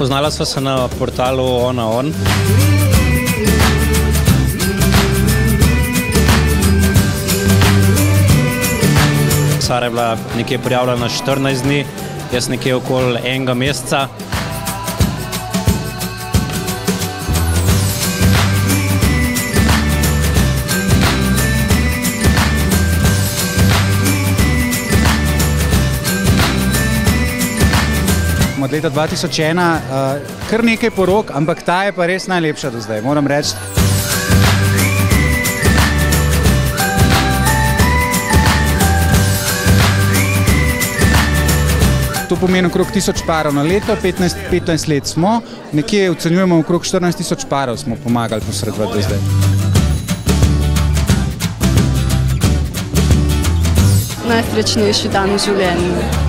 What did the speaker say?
Spoznala sva se na portalu OnaOn. Sara je bila nekje prijavljena 14 dni, jaz nekje okoli enega meseca. Od leta 2001 kar nekaj porok, ampak ta je pa res najlepša do zdaj, moram reči. To pomeni okrog 1000 parov na leto, 15 let smo, nekje ocenjujemo okrog 14 000 parov smo pomagali posredovati do zdaj. Najsrečnejši dan v življenju.